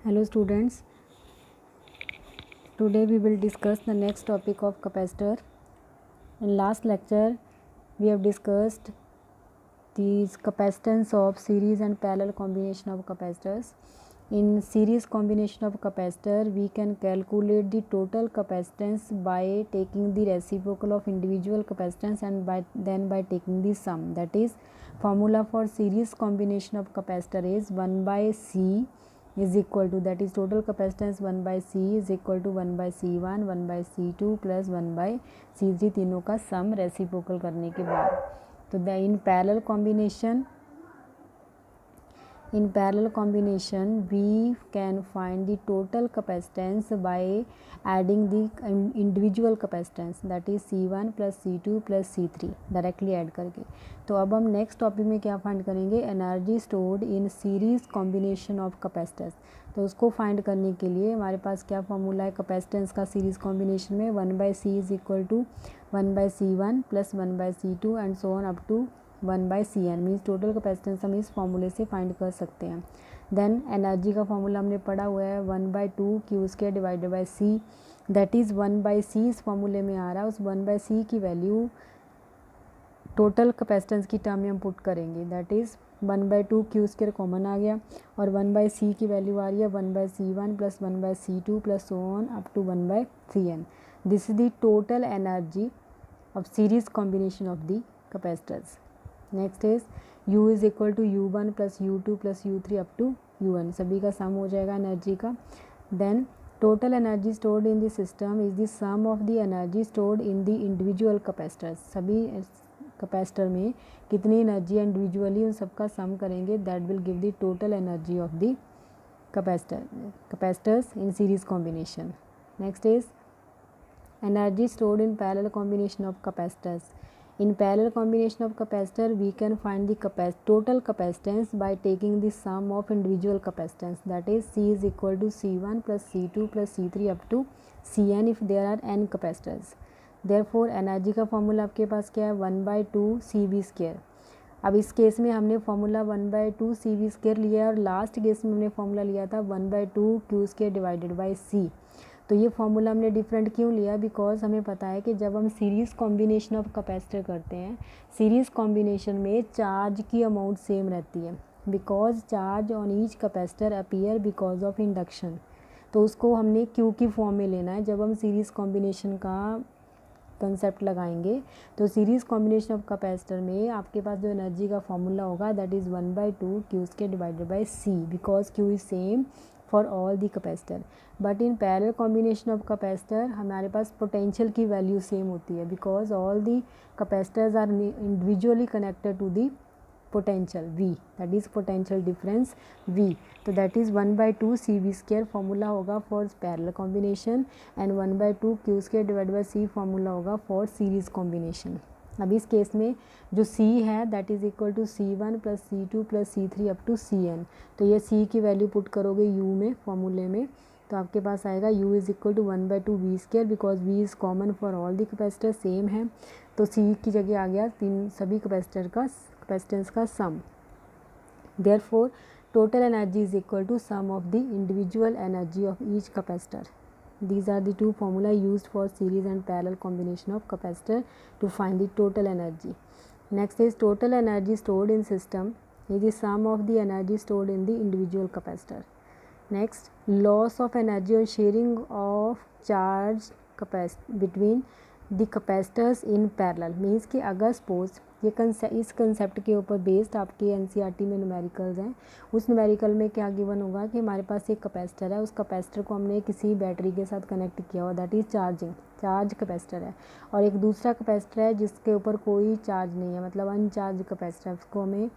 Hello students, today we will discuss the next topic of capacitor. In last lecture we have discussed the capacitance of series and parallel combination of capacitors. In series combination of capacitor we can calculate the total capacitance by taking the reciprocal of individual capacitance and by taking the sum. That is, formula for series combination of capacitor is 1 by C is equal to, that is total capacitance 1 by C is equal to 1 by C1 1 by C2 plus 1 by C3, तीनों का सम reciprocal करने के बाद. तो इन parallel combination we can find the total capacitance by adding the individual capacitance, that is C1 plus C2 plus C3 directly add करके. तो अब हम नेक्स्ट टॉपिक में क्या फाइंड करेंगे, energy stored in series combination of capacitors. तो उसको find करने के लिए हमारे पास क्या फॉर्मूला है कैपेसिटेंस का सीरीज कॉम्बिनेशन में, 1 by C is equal to 1 by C1 plus 1 by C2 and so on up to 1 by Cn. Means total capacitance हम इस फॉर्मूले से फाइंड कर सकते हैं. देन एनर्जी का फॉर्मूला हमने पढ़ा हुआ है 1 by 2 Q square divided by C, that is 1 by C इस फॉर्मूले में आ रहा है. उस 1 बाई सी की वैल्यू टोटल कैपेसिटेंस की टर्म में हम पुट करेंगे, that is 1 by 2 Q square common आ गया और 1 बाई सी की वैल्यू आ रही है 1 by C1 plus 1 by C2 plus so on up to 1 by Cn. This is the total energy of series combination of the capacitors. Next is U is equal to U1 plus U2 plus U3 up to UN, सभी का sum हो जाएगा energy का. Then total energy stored in the system is the sum of the energy stored in the individual capacitors. सभी capacitor में कितनी energy है individually, उन सबका सम करेंगे, that will give the total energy of the capacitors in series combination. Next is energy stored in parallel combination of capacitors. In parallel combination of capacitor we can find the total capacitance by taking the sum of individual capacitance, that is C is equal to C1 plus C2 plus C3 up to Cn if there are n capacitors. Therefore energy का formula आपके पास क्या है 1 by 2 CV square. अब इस case में हमने formula 1 by 2 CV square लिया और लास्ट केस में हमने फॉर्मूला लिया था 1 by 2 Q square divided by C. तो ये फॉर्मूला हमने डिफरेंट क्यों लिया, बिकॉज हमें पता है कि जब हम सीरीज़ कॉम्बिनेशन ऑफ कैपेसिटर करते हैं, सीरीज़ कॉम्बिनेशन में चार्ज की अमाउंट सेम रहती है, because charge on each capacitor appear because of induction. तो उसको हमने क्यू की फॉर्म में लेना है जब हम सीरीज़ कॉम्बिनेशन का कंसेप्ट लगाएंगे. तो सीरीज़ कॉम्बिनेशन ऑफ कैपेसिटर में आपके पास जो एनर्जी का फॉर्मूला होगा that is 1 by 2 Q square divided by C, because Q is same for all the capacitor. But in parallel combination of capacitor हमारे पास पोटेंशियल की वैल्यू सेम होती है, because all the capacitors are individually connected to the potential V, that is potential difference V. तो that is 1 by 2 CV square formula होगा for parallel combination and 1 by 2 Q square divide by C formula होगा for series combination. अब इस case में जो C है that is equal to C1 plus C2 plus C3 up to Cn. तो ये C की वैल्यू पुट करोगे U में फॉर्मूले में, तो आपके पास आएगा U is equal to 1 by 2 V square, because V is common for all the capacitor same है. तो C की जगह आ गया सभी कैपेसिटर का कैपेसिटेंस का सम. Therefore total energy is equal to sum of the individual energy of each capacitor. These are the two formula used for series and parallel combination of capacitor to find the total energy. Next is total energy stored in system is the sum of the energy stored in the individual capacitor. Next, loss of energy on sharing of charge between the capacitors in parallel means कि अगर suppose ये इस concept के ऊपर based आपके NCERT में numericals हैं, उस न्यूमेरिकल में क्या गिवन होगा कि हमारे पास एक कैपेसिटर है, उस कैपेसिटर को हमने किसी बैटरी के साथ कनेक्ट किया हुआ, दैट इज़ चार्ज कैपेसिटर है, और एक दूसरा कैपेसिटर है जिसके ऊपर कोई चार्ज नहीं है, मतलब अनचार्ज कैपेसिटर, उसको हमें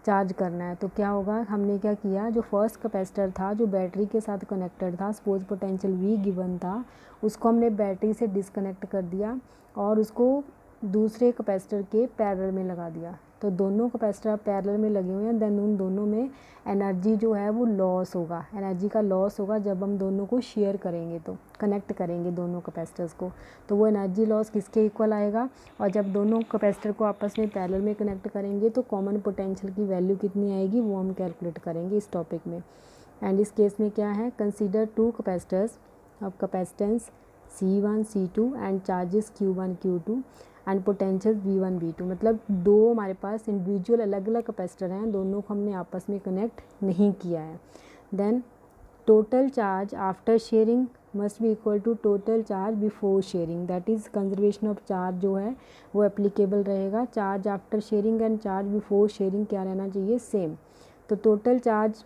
चार्ज करना है. तो क्या होगा, हमने क्या किया, जो फर्स्ट कैपेसिटर था जो बैटरी के साथ कनेक्टेड था, सपोज पोटेंशियल V गिवन था, उसको हमने बैटरी से डिसकनेक्ट कर दिया और उसको दूसरे कैपेसिटर के पैरेलल में लगा दिया. तो दोनों कैपेसिटर पैरेलल में लगे हुए हैं, देन उन दोनों में एनर्जी जो है वो लॉस होगा, एनर्जी का लॉस होगा जब हम दोनों को शेयर करेंगे, तो कनेक्ट करेंगे दोनों कैपेसिटर्स को. तो वो एनर्जी लॉस किसके इक्वल आएगा, और जब दोनों कैपेसिटर को आपस में पैरेलल में कनेक्ट करेंगे तो कॉमन पोटेंशियल की वैल्यू कितनी आएगी वो हम कैलकुलेट करेंगे इस टॉपिक में. एंड इस केस में क्या है, consider two capacitors of capacitance C1 C2 and charges Q1 Q2 and potential V1 V2। मतलब दो हमारे पास इंडिविजुअल अलग अलग कैपेसिटर हैं, दोनों को हमने आपस में कनेक्ट नहीं किया है। Then total charge after sharing must be equal to total charge before sharing, that is conservation of charge जो है वो एप्लीकेबल रहेगा। Charge after sharing and charge before sharing क्या रहना चाहिए, सेम। तो total charge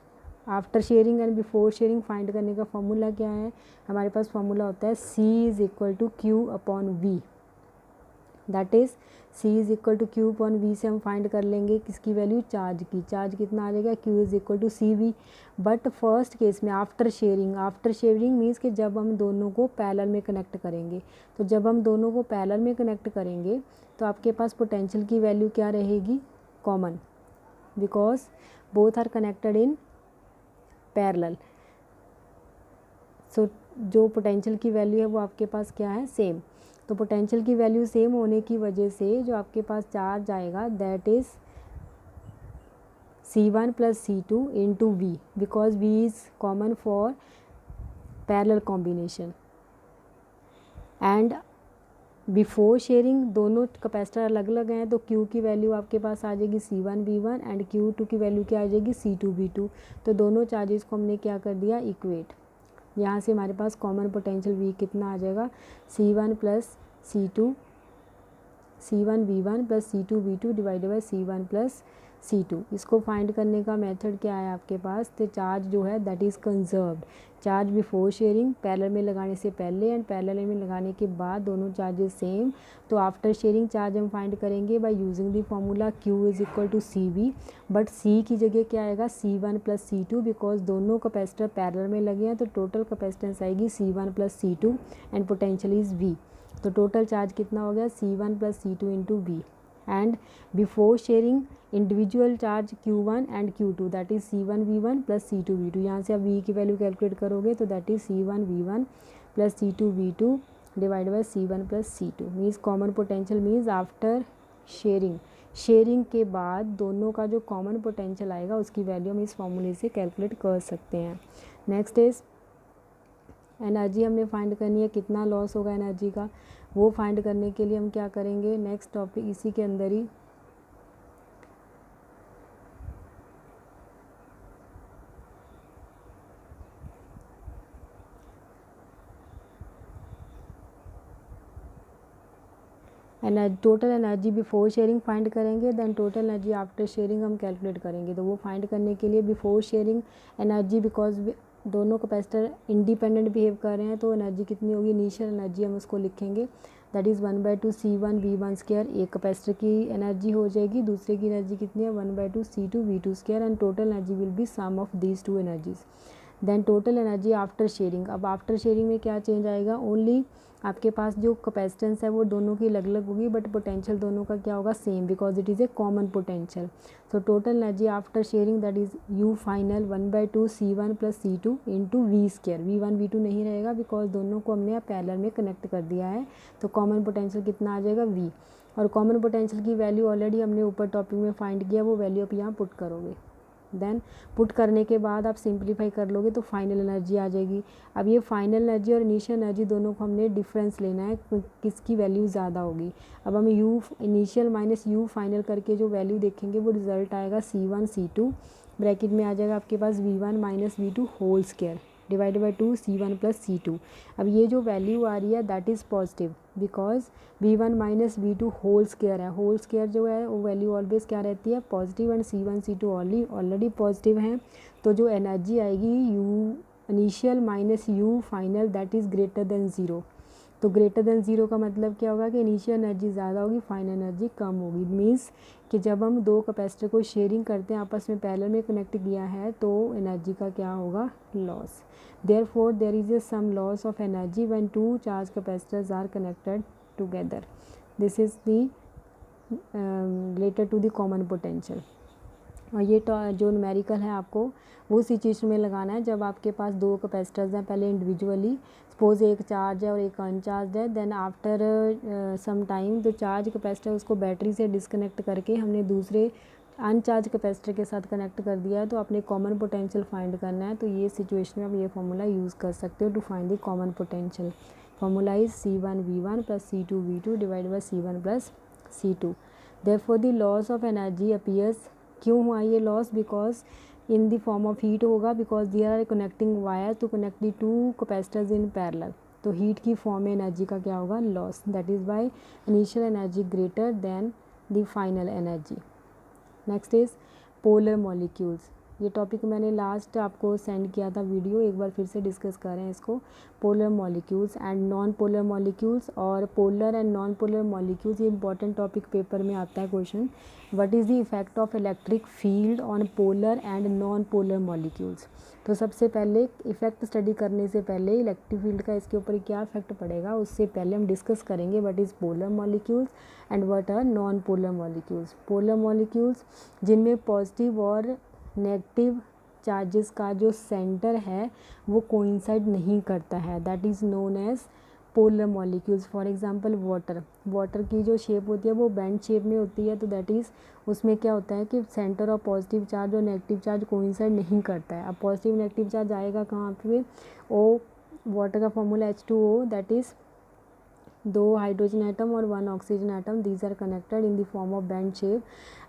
after sharing and before sharing find करने का फॉर्मूला क्या है, हमारे पास फॉर्मूला होता है C is equal to Q upon V, that is C is equal to Q upon V से हम फाइंड कर लेंगे किसकी वैल्यू, चार्ज की। चार्ज कितना आ जाएगा, Q is equal to CV। But first case में आफ्टर शेयरिंग मीन्स कि जब हम दोनों को पैरेलल में कनेक्ट करेंगे, तो जब हम दोनों को पैरेलल में कनेक्ट करेंगे तो आपके पास पोटेंशियल की वैल्यू क्या रहेगी, common, because both are connected in parallel. So जो पोटेंशियल की वैल्यू है वो आपके पास क्या है, सेम। तो पोटेंशियल की वैल्यू सेम होने की वजह से जो आपके पास चार्ज आएगा that is C1 plus C2 into V, because V is common for parallel combination. And before sharing दोनों कैपेसिटर अलग अलग हैं, तो Q की वैल्यू आपके पास आ जाएगी C1 V1 एंड Q2 की वैल्यू क्या आ जाएगी, C2 V2। तो दोनों चार्जेस को हमने क्या कर दिया, इक्वेट। यहाँ से हमारे पास कॉमन पोटेंशियल V कितना आ जाएगा, C1 plus C1 V1 plus C2 V2 divided by C1 plus C2। इसको फाइंड करने का मेथड क्या है आपके पास, तो चार्ज जो है that is conserved. Charge before sharing parallel में लगाने से पहले एंड पैरेलल में लगाने के बाद दोनों चार्जेस सेम। तो आफ्टर शेयरिंग चार्ज हम फाइंड करेंगे by using the formula Q is equal to CV, but C की जगह क्या आएगा, C1 प्लस C2, बिकॉज दोनों कैपेसिटर पैरेलल में लगे हैं, तो टोटल कैपेसिटेंस आएगी C1 plus C2 and potential is V। तो टोटल चार्ज कितना हो गया, C1 plus C2 into V। And before sharing individual charge Q1 and Q2 that is C1 V1 plus C2 V2। यहाँ से आप V की value calculate करोगे तो that is C1 V1 plus C2 V2 divide by C1 plus C2। Means common potential means after sharing के बाद दोनों का जो कॉमन पोटेंशियल आएगा उसकी वैल्यू हम इस फॉर्मूले से कैलकुलेट कर सकते हैं। नेक्स्ट इज़ एनर्जी हमने फाइंड करनी है, कितना लॉस होगा एनर्जी का, वो फाइंड करने के लिए हम क्या करेंगे, नेक्स्ट टॉपिक इसी के अंदर ही total energy before sharing find करेंगे, then total energy after sharing हम कैलकुलेट करेंगे। तो वो फाइंड करने के लिए बिफोर शेयरिंग एनर्जी, बिकॉज दोनों कैपेसिटर इंडिपेंडेंट बिहेव कर रहे हैं, तो एनर्जी कितनी होगी, इनिशियल एनर्जी हम उसको लिखेंगे that is 1/2 C1 V1 square. एक कैपेसिटर की एनर्जी हो जाएगी, दूसरे की एनर्जी कितनी है 1/2 C2 V2 square and total energy will be sum of these two energies. Then total energy after sharing, अब आफ्टर शेयरिंग में क्या चेंज आएगा, ओनली आपके पास जो कैपेसिटेंस है वो दोनों की अलग अलग होगी, बट पोटेंशियल दोनों का क्या होगा, same, because it is a common potential. So total energy after sharing that is U final 1/2 C1 plus C2 into V square. V1 V2 नहीं रहेगा बिकॉज दोनों को हमने पैरेलल में कनेक्ट कर दिया है, तो कॉमन पोटेंशियल कितना आ जाएगा V। और कॉमन पोटेंशियल की वैल्यू ऑलरेडी हमने ऊपर टॉपिक में फाइंड किया, वो वैल्यू आप यहाँ पुट करोगे। देन पुट करने के बाद आप सिंप्लीफाई कर लोगे तो फाइनल एनर्जी आ जाएगी। अब ये फाइनल एनर्जी और इनिशियल एनर्जी दोनों को हमने डिफरेंस लेना है, किसकी वैल्यू ज़्यादा होगी। अब हम U initial minus U final करके जो वैल्यू देखेंगे वो रिजल्ट आएगा C1 C2, ब्रैकेट में आ जाएगा आपके पास V1 minus V2 whole square divide by 2 C1 plus C2। अब ये जो वैल्यू आ रही है that is positive, because V1 minus V2 whole square है, होल स्क्वायर जो है वो वैल्यू ऑलवेज क्या रहती है, positive, and C1 C2 already positive हैं। तो जो एनर्जी आएगी U initial minus U final that is greater than zero. तो ग्रेटर देन ज़ीरो का मतलब क्या होगा कि इनिशियल एनर्जी ज़्यादा होगी, फाइनल एनर्जी कम होगी। मीन्स कि जब हम दो कैपेसिटर को शेयरिंग करते हैं, आपस में पैरेलल में कनेक्ट किया है, तो एनर्जी का क्या होगा, loss. Therefore there is a some loss of energy when two charge capacitors are connected together. This is the related to the common potential. और ये जो न्यूमेरिकल है आपको वो सिचुएशन में लगाना है जब आपके पास दो कैपेसिटर्स हैं, पहले इंडिविजुअली सपोज एक चार्ज है और एक अनचार्ज है, देन आफ्टर सम टाइम जो चार्ज कैपेसिटर उसको बैटरी से डिस्कनेक्ट करके हमने दूसरे अनचार्ज कैपेसिटर के साथ कनेक्ट कर दिया है तो आपने कॉमन पोटेंशियल फाइंड करना है, तो ये सिचुएशन में आप ये फार्मूला यूज़ कर सकते हो to find the common potential. Formula is C1V1 + C2V2 divide by C1 + C2। Therefore the loss of energy appears, क्यों हुआ ये loss, because in the form of heat होगा, because they are connecting wire to connect the two capacitors in parallel. तो heat की form में energy का क्या होगा, loss. That is by initial energy greater than the final energy. Next is polar molecules. ये topic मैंने last आपको send किया था वीडियो, एक बार फिर से डिस्कस करें इसको। Polar molecules and non polar molecules, और polar and non polar molecules, ये इंपॉर्टेंट टॉपिक पेपर में आता है question. What is the effect of electric field on polar and non polar molecules. तो सबसे पहले इफेक्ट स्टडी करने से पहले इलेक्ट्रिक फील्ड का इसके ऊपर क्या इफेक्ट पड़ेगा, उससे पहले हम डिस्कस करेंगे what is polar molecules and what are non polar molecules. Polar molecules जिनमें पॉजिटिव और नेगेटिव चार्जेस का जो सेंटर है वो कोइंसाइड नहीं करता है, that is known as polar molecules. For example water की जो शेप होती है वो बैंड शेप में होती है, तो दैट इज़ उसमें क्या होता है कि सेंटर ऑफ पॉजिटिव चार्ज और नेगेटिव चार्ज कोइंसाइड नहीं करता है। अब पॉजिटिव नेगेटिव चार्ज आएगा कहाँ पे, ओ वाटर का formula H2O, that is 2 hydrogen atom और 1 oxygen atom, these are connected in the form of bend shape.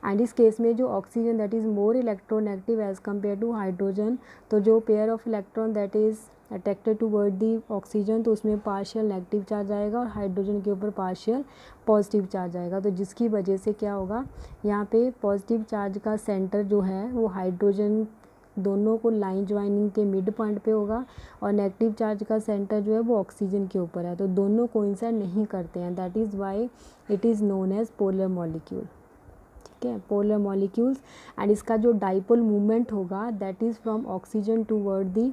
And इस केस में जो oxygen that is more electronegative as compare to hydrogen, तो जो pair of electron that is attracted toward the oxygen, तो उसमें partial negative charge आएगा और hydrogen के ऊपर पार्शियल पॉजिटिव चार्ज आएगा। तो जिसकी वजह से क्या होगा, यहाँ पे पॉजिटिव चार्ज का सेंटर जो है वो हाइड्रोजन दोनों को लाइन ज्वाइनिंग के मिड पॉइंट पे होगा, और नेगेटिव चार्ज का सेंटर जो है वो ऑक्सीजन के ऊपर है, तो दोनों कोइंसाइड नहीं करते हैं, that is why it is known as polar molecule. ठीक है, पोलर मॉलिक्यूल्स। एंड इसका जो डाइपोल मूवमेंट होगा that is from oxygen toward the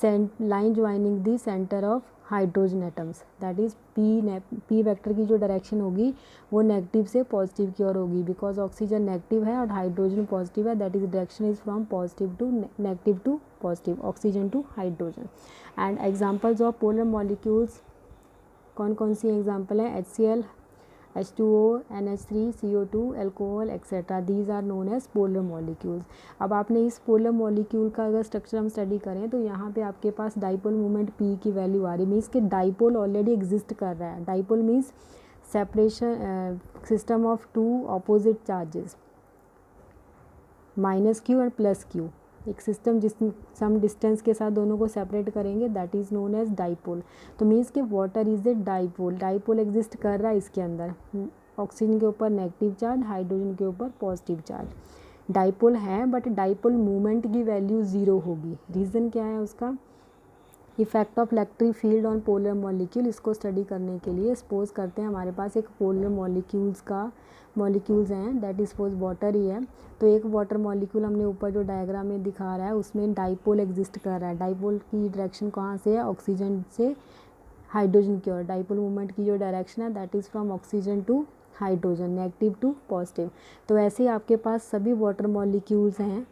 line joining the centre of hydrogen atoms, that is P vector की जो direction होगी वो negative से पॉजिटिव की ओर होगी, बिकॉज ऑक्सीजन नेगेटिव है और हाइड्रोजन पॉजिटिव है, that is direction is from positive to negative to positive, oxygen to hydrogen. And examples of polar molecules कौन कौन सी एग्जांपल है, HCl, H2O, NH3, CO2, alcohol etcetera, these are known as polar molecules. अब आपने इस polar molecule का अगर structure हम स्टडी करें तो यहाँ पे आपके पास डाइपोल मोमेंट P की वैल्यू आ रही, मीन्स कि डाइपोल ऑलरेडी एग्जिस्ट कर रहा है। Dipole means separation system of two opposite charges, -Q और +Q, एक सिस्टम जिस सम डिस्टेंस के साथ दोनों को सेपरेट करेंगे, that is known as dipole. तो मीन्स कि water is a dipole, dipole exist कर रहा है इसके अंदर, ऑक्सीजन के ऊपर नेगेटिव चार्ज, हाइड्रोजन के ऊपर पॉजिटिव चार्ज। डाइपोल है बट डाइपोल मूवमेंट की वैल्यू 0 होगी। रीज़न क्या है उसका, effect of electric field on polar molecule. इसको स्टडी करने के लिए सपोज करते हैं हमारे पास एक पोलर मॉलिक्यूल्स हैं, दैट इज सपोज वाटर ही है। तो एक वाटर मॉलिक्यूल हमने ऊपर जो डायग्राम में दिखा रहा है उसमें डाइपोल एग्जिस्ट कर रहा है। डाइपोल की डायरेक्शन कहाँ से है, ऑक्सीजन से हाइड्रोजन की ओर। डाइपोल मूवमेंट की जो डायरेक्शन है that is from oxygen to hydrogen, negative to positive. तो ऐसे ही आपके पास सभी वाटर मॉलिक्यूल्स हैं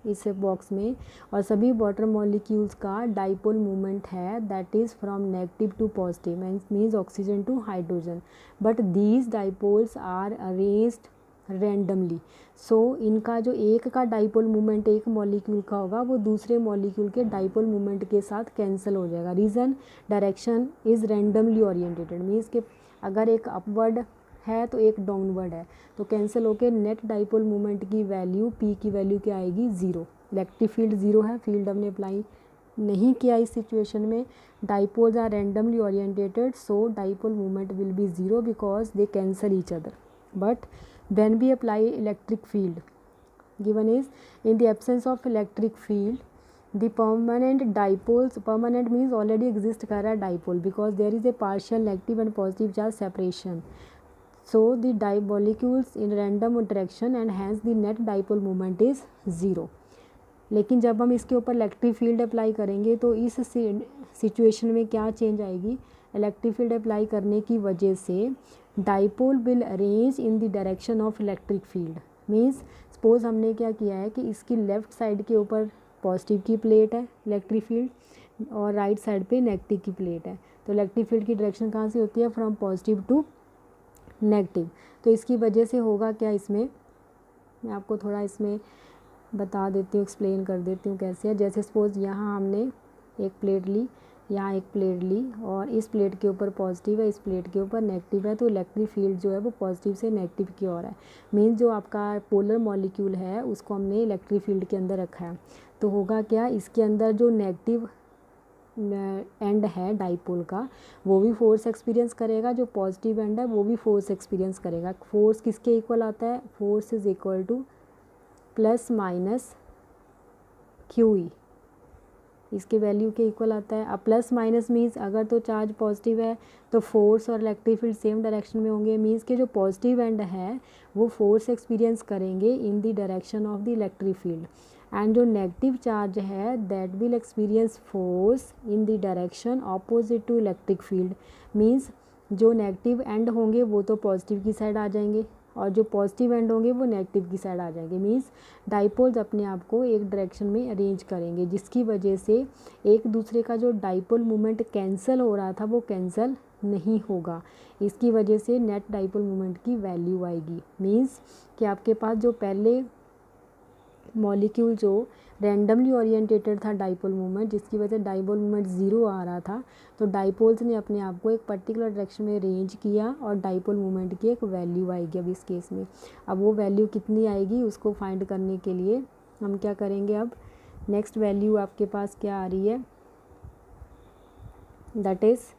इस बॉक्स में, और सभी वाटर मॉलिक्यूल्स का डाइपोल मूवमेंट है that is from negative to positive, means oxygen to hydrogen, but these dipoles are arranged randomly. So इनका जो एक का डाइपोल मूवमेंट एक मॉलिक्यूल का होगा वो दूसरे मॉलिक्यूल के डाइपोल मूवमेंट के साथ कैंसिल हो जाएगा। Reason, direction is randomly oriented, means कि अगर एक अपवर्ड है तो एक डाउनवर्ड है, तो कैंसिल होकर नेट डाइपोल मूवमेंट की वैल्यू P की वैल्यू क्या आएगी, 0। इलेक्ट्रिक फील्ड 0 है, फील्ड हमने अप्लाई नहीं किया इस सिचुएशन में। Dipoles are randomly oriented, so dipole movement will be 0 because they cancel each other. But when we apply electric field given is in the absence of electric field the permanent dipoles, permanent means already exist कर रहा है dipole because there is a partial negative and positive charge separation, so the molecules in random interaction and hence the net dipole moment is 0। लेकिन जब हम इसके ऊपर electric field apply करेंगे तो इस सिचुएशन में क्या चेंज आएगी, इलेक्ट्रिक फील्ड अप्लाई करने की वजह से dipole will arrange in the direction of electric field. Means suppose हमने क्या किया है कि इसकी लेफ़्ट साइड के ऊपर पॉजिटिव की प्लेट है इलेक्ट्रिक फील्ड और राइट साइड पे नेगेटिव की प्लेट है, तो इलेक्ट्रिक फील्ड की डायरेक्शन कहाँ से होती है, फ्रॉम पॉजिटिव टू नेगेटिव। तो इसकी वजह से होगा क्या, इसमें मैं आपको थोड़ा इसमें बता देती हूँ, एक्सप्लेन कर देती हूँ कैसे है। जैसे सपोज़ यहाँ हमने एक प्लेट ली, यहाँ एक प्लेट ली और इस प्लेट के ऊपर पॉजिटिव है, इस प्लेट के ऊपर नेगेटिव है, तो इलेक्ट्रिक फील्ड जो है वो पॉजिटिव से नेगेटिव की ओर है। मीन्स जो आपका पोलर मॉलिक्यूल है उसको हमने इलेक्ट्रिक फील्ड के अंदर रखा है। तो होगा क्या, इसके अंदर जो नेगेटिव एंड है डाइपोल का वो भी फोर्स एक्सपीरियंस करेगा, जो पॉजिटिव एंड है वो भी फोर्स एक्सपीरियंस करेगा। फोर्स किसके इक्वल आता है, force is equal two plus minus Q E, इसके वैल्यू के इक्वल आता है। अब प्लस माइनस मीन्स अगर तो चार्ज पॉजिटिव है तो फोर्स और इलेक्ट्रिक फील्ड सेम डायरेक्शन में होंगे। मीन्स के जो पॉजिटिव एंड है वो फोर्स एक्सपीरियंस करेंगे in the direction of the electric field, and जो नेगेटिव चार्ज है that will experience force in the direction opposite to electric field. Means जो नेगेटिव एंड होंगे वो तो पॉजिटिव की साइड आ जाएंगे और जो पॉजिटिव एंड होंगे वो नेगेटिव की साइड आ जाएंगे। मीन्स डाइपोल्स अपने आप को एक डायरेक्शन में अरेंज करेंगे, जिसकी वजह से एक दूसरे का जो डाइपोल मोमेंट कैंसिल हो रहा था वो कैंसिल नहीं होगा। इसकी वजह से नेट डाइपोल मोमेंट की वैल्यू आएगी। मीन्स कि आपके पास जो पहले मॉलिक्यूल जो रैंडमली ओरिएंटेटेड था डाइपोल मोमेंट, जिसकी वजह से डाइपोल मोमेंट 0 आ रहा था, तो डाइपोल्स ने अपने आप को एक पर्टिकुलर डायरेक्शन में अरेंज किया और डाइपोल मोमेंट की एक वैल्यू आएगी। अब इस केस में अब वो वैल्यू कितनी आएगी उसको फाइंड करने के लिए हम क्या करेंगे, अब नेक्स्ट वैल्यू आपके पास क्या आ रही है, दैट इज़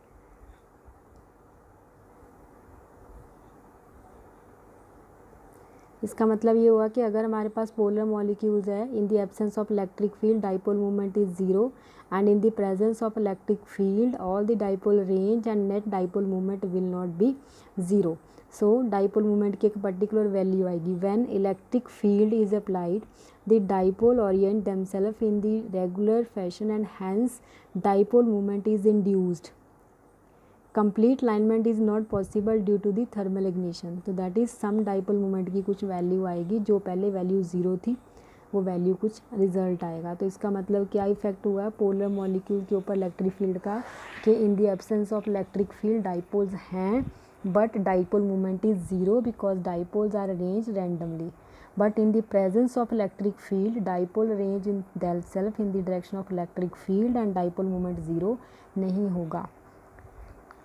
इसका मतलब ये हुआ कि अगर हमारे पास पोलर मॉलिक्यूल्स है, in the absence of electric field dipole moment is 0 and in the presence of electric field all the dipole range and net dipole moment will not be 0। So dipole moment की एक particular value आएगी। When electric field is applied the dipole orient themselves in the regular fashion and hence dipole moment is induced. Complete alignment is not possible due to the thermal ignition. तो that is some dipole moment की कुछ value आएगी, जो पहले value 0 थी वो value कुछ result आएगा। तो इसका मतलब क्या इफेक्ट हुआ है पोलर मॉलिक्यूल के ऊपर इलेक्ट्रिक फील्ड का, कि in the absence of electric field dipoles हैं but dipole moment is 0 because dipoles are arrange randomly, but in the presence of electric field dipole arrange in themselves in the direction of electric field and dipole moment 0 नहीं होगा।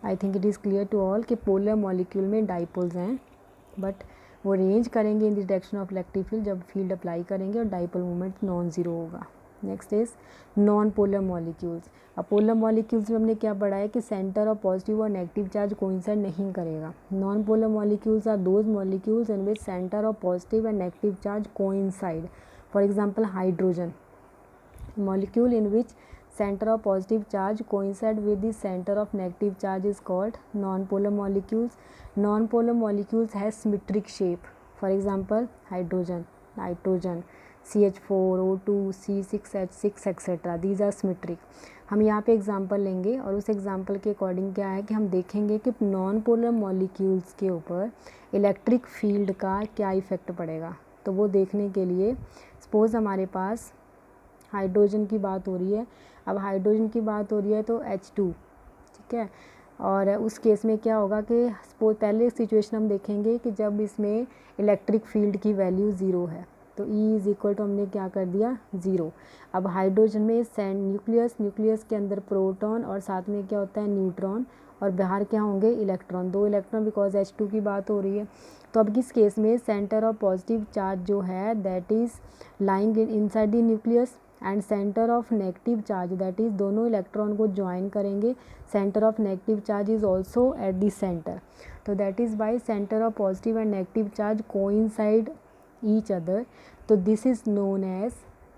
I think it is clear to all कि polar molecule में dipoles हैं but वो range करेंगे in the direction of electric field जब field apply करेंगे और डाइपोल मोमेंट नॉन ज़ीरो होगा। Next is non polar molecules. अब पोलर मॉलिक्यूल्स में हमने क्या पढ़ा है कि सेंटर और पॉजिटिव और नेगेटिव चार्ज कोइंसाइड नहीं करेगा। Non polar molecules are those molecules in which centre और positive and negative charge coincide. For example hydrogen molecule in which center of positive charge coincide with the center of negative charge is called non-polar molecules. Non-polar molecules has symmetric shape. For example, hydrogen, nitrogen, CH4, O2, C6H6 etc. These are symmetric. हम यहाँ पे example लेंगे और उस example के according क्या है कि हम देखेंगे कि नॉन पोलर मॉलिक्यूल्स के ऊपर इलेक्ट्रिक फील्ड का क्या इफ़ेक्ट पड़ेगा। तो वो देखने के लिए सपोज़ हमारे पास हाइड्रोजन की बात हो रही है। अब हाइड्रोजन की बात हो रही है तो H2, ठीक है, और उस केस में क्या होगा कि पहले सिचुएशन हम देखेंगे कि जब इसमें इलेक्ट्रिक फील्ड की वैल्यू 0 है तो E इज़ इक्वल टू हमने क्या कर दिया 0। अब हाइड्रोजन में न्यूक्लियस के अंदर प्रोटॉन और साथ में क्या होता है न्यूट्रॉन और बाहर क्या होंगे इलेक्ट्रॉन, 2 इलेक्ट्रॉन बिकॉज H2 की बात हो रही है। तो अब किस केस में सेंटर ऑफ पॉजिटिव चार्ज जो है that is lying inside the nucleus and centre of negative charge that is दोनों इलेक्ट्रॉन को ज्वाइन करेंगे, centre of negative charge is also at the centre. तो that is by centre of positive and negative charge coincide each other, तो this is known as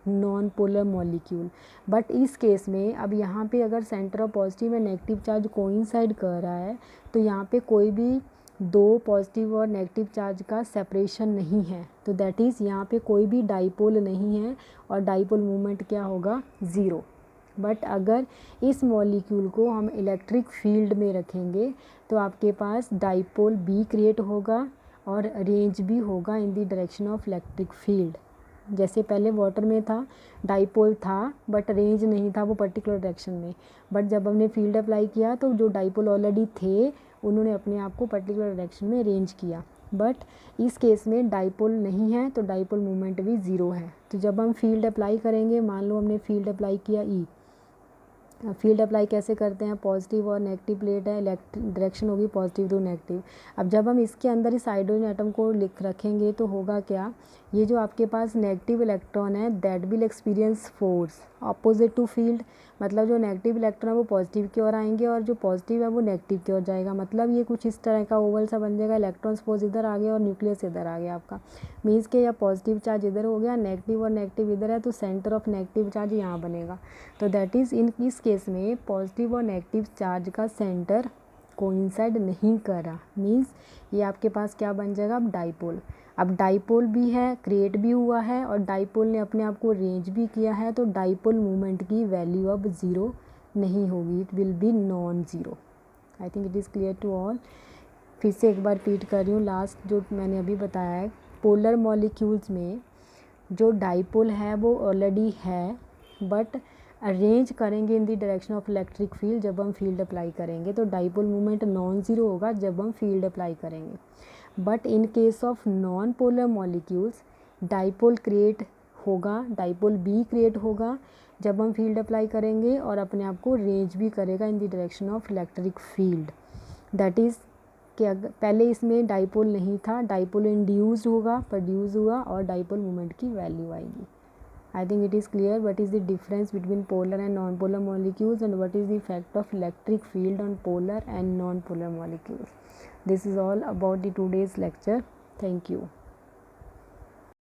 non polar molecule. But इस case में अब यहाँ पे अगर centre of positive and negative charge coincide कर रहा है तो यहाँ पे कोई भी दो पॉजिटिव और नेगेटिव चार्ज का सेपरेशन नहीं है, तो दैट इज़ यहाँ पे कोई भी डाइपोल नहीं है और डाइपोल मूवमेंट क्या होगा 0। बट अगर इस मॉलिक्यूल को हम इलेक्ट्रिक फील्ड में रखेंगे तो आपके पास डाइपोल बी क्रिएट होगा और रेंज भी होगा इन the direction of electric field. जैसे पहले वाटर में था डाइपोल था बट रेंज नहीं था वो पर्टिकुलर डायरेक्शन में, बट जब हमने फील्ड अप्लाई किया तो जो डाइपोल ऑलरेडी थे उन्होंने अपने आप को पर्टिकुलर डायरेक्शन में रेंज किया। बट इस केस में डाइपोल नहीं है तो डाइपोल मोमेंट भी ज़ीरो है। तो जब हम फील्ड अप्लाई करेंगे, मान लो हमने फील्ड अप्लाई किया ई, फील्ड अप्लाई कैसे करते हैं, पॉजिटिव और नेगेटिव प्लेट है, डायरेक्शन होगी पॉजिटिव टू नेगेटिव। अब जब हम इसके अंदर इस हाइड्रोजन एटम को लिख रखेंगे तो होगा क्या, ये जो आपके पास नेगेटिव इलेक्ट्रॉन है that will experience force opposite to field, मतलब जो नेगेटिव इलेक्ट्रॉन है वो पॉजिटिव की ओर आएंगे और जो पॉजिटिव है वो नेगेटिव की ओर जाएगा। मतलब ये कुछ इस तरह का ओवल सा बन जाएगा, इलेक्ट्रॉन सपोज इधर आ गया और न्यूक्लियस इधर आ गया आपका, मीन्स के या पॉजिटिव चार्ज इधर हो गया, नेगेटिव और नेगेटिव इधर है, तो सेंटर ऑफ नेगेटिव चार्ज यहाँ बनेगा। तो दैट इज़ इन इस केस में पॉजिटिव और नेगेटिव चार्ज का सेंटर कोइंसाइड नहीं करा, मीन्स ये आपके पास क्या बन जाएगा, अब डाइपोल। अब डाइपोल भी है, क्रिएट भी हुआ है और डाइपोल ने अपने आप को रेंज भी किया है, तो डाइपोल मोमेंट की वैल्यू अब ज़ीरो नहीं होगी, it will be non zero. I think it is clear to all. फिर से एक बार रिपीट कर रही हूँ, लास्ट जो मैंने अभी बताया है, पोलर मॉलिक्यूल्स में जो डाइपोल है वो ऑलरेडी है, बट अरेंज करेंगे in the direction of electric field जब हम फील्ड अप्लाई करेंगे, तो डाइपोल मोमेंट नॉन ज़ीरो होगा जब हम फील्ड अप्लाई करेंगे। But in case of non polar molecules dipole create होगा, डाइपोल बी क्रिएट होगा जब हम फील्ड अप्लाई करेंगे और अपने आप को रेंज भी करेगा इन the direction of electric field. That is कि पहले इसमें डाइपोल नहीं था, डाइपोल इंड्यूस्ड होगा, प्रोड्यूस हुआ और डाइपोल मोमेंट की वैल्यू आएगी। I think it is clear what is the difference between polar and non-polar molecules and what is the effect of electric field on polar and non-polar molecules. This is all about the today's lecture. Thank you.